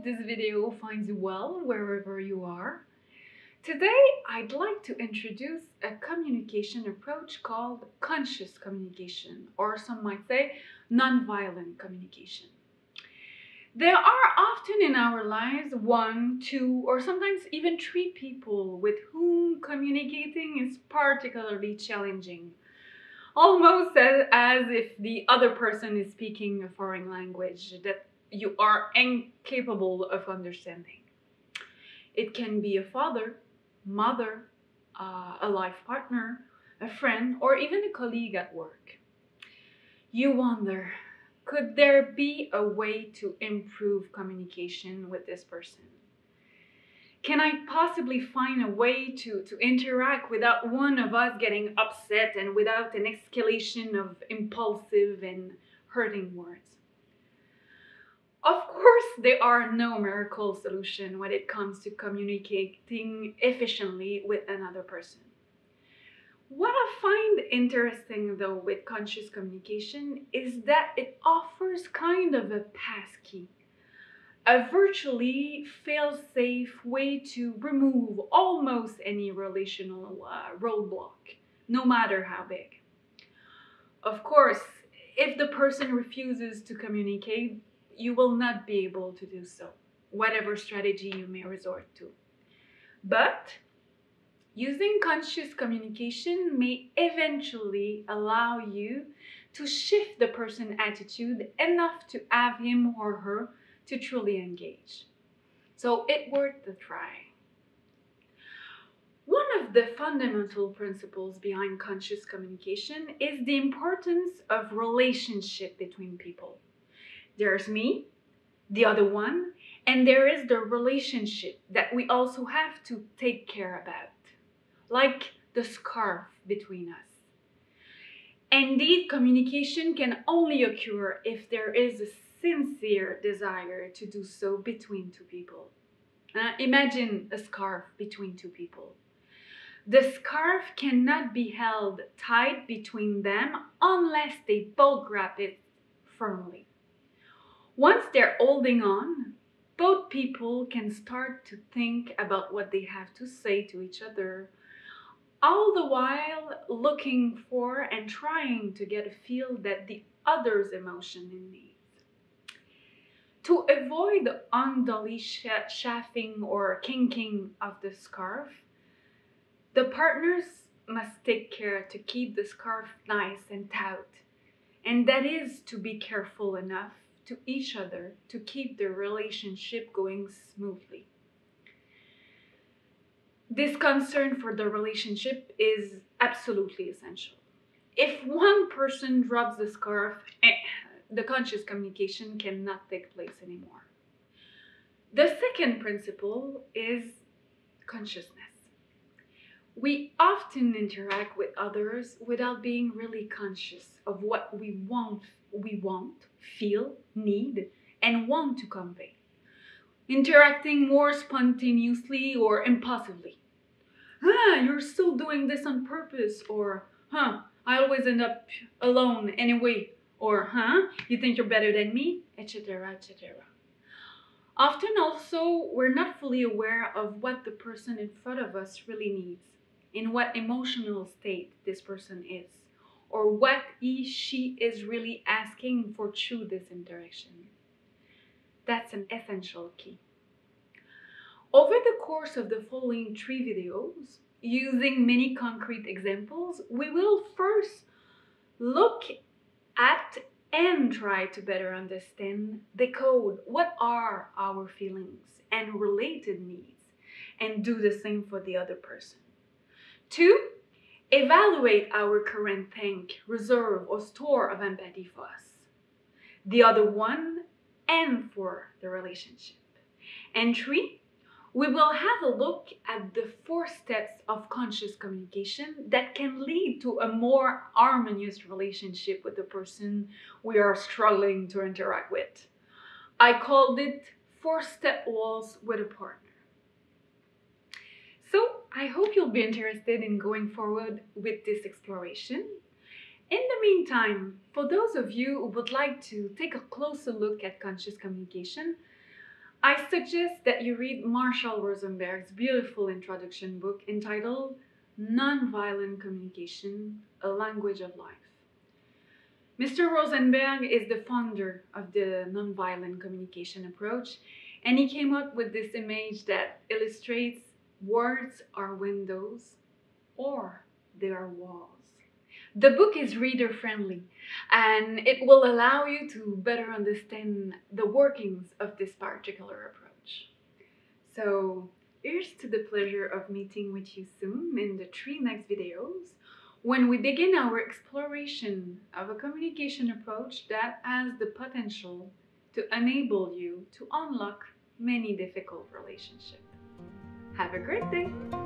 this video finds you well wherever you are. Today, I'd like to introduce a communication approach called conscious communication, or some might say nonviolent communication. There are often in our lives one, two, or sometimes even three people with whom communicating is particularly challenging, almost as if the other person is speaking a foreign language that you are incapable of understanding. It can be a father, mother, a life partner, a friend, or even a colleague at work. You wonder, could there be a way to improve communication with this person? Can I possibly find a way to interact without one of us getting upset and without an escalation of impulsive and hurting words? Of course, there are no miracle solutions when it comes to communicating efficiently with another person. What I find interesting though with conscious communication is that it offers kind of a passkey, a virtually fail-safe way to remove almost any relational roadblock, no matter how big. Of course, if the person refuses to communicate, you will not be able to do so, whatever strategy you may resort to. But using conscious communication may eventually allow you to shift the person's attitude enough to have him or her to truly engage. So it's worth the try. One of the fundamental principles behind conscious communication is the importance of relationship between people. There's me, the other one, and there is the relationship that we also have to take care about, like the scarf between us. Indeed, communication can only occur if there is a sincere desire to do so between two people. Imagine a scarf between two people. The scarf cannot be held tight between them unless they both grab it firmly. Once they're holding on, both people can start to think about what they have to say to each other, all the while looking for and trying to get a feel that the other's emotion and needs. To avoid the unduly chafing or kinking of the scarf, the partners must take care to keep the scarf nice and taut, and that is to be careful enough to each other to keep the relationship going smoothly. This concern for the relationship is absolutely essential. If one person drops the scarf, the conscious communication cannot take place anymore. The second principle is consciousness. We often interact with others without being really conscious of what we want, feel, need, and want to convey. Interacting more spontaneously or impulsively. You're still doing this on purpose, or I always end up alone anyway, or you think you're better than me, etc., etc. Often also, we're not fully aware of what the person in front of us really needs, in what emotional state this person is, or what she is really asking for through this interaction. That's an essential key. Over the course of the following 3 videos, using many concrete examples, we will first look at and try to better understand, decode what are our feelings and related needs, and do the same for the other person. 2, evaluate our current think, reserve, or store of empathy for us, the other one, and for the relationship. And 3, we will have a look at the 4 steps of conscious communication that can lead to a more harmonious relationship with the person we are struggling to interact with. I called it 4-step walls with a partner. So I hope you'll be interested in going forward with this exploration. In the meantime, for those of you who would like to take a closer look at conscious communication, I suggest that you read Marshall Rosenberg's beautiful introduction book entitled Nonviolent Communication, A Language of Life. Mr. Rosenberg is the founder of the nonviolent communication approach, and he came up with this image that illustrates words are windows or they are walls. The book is reader friendly and it will allow you to better understand the workings of this particular approach. So here's to the pleasure of meeting with you soon in the 3 next videos when we begin our exploration of a communication approach that has the potential to enable you to unlock many difficult relationships. Have a great day!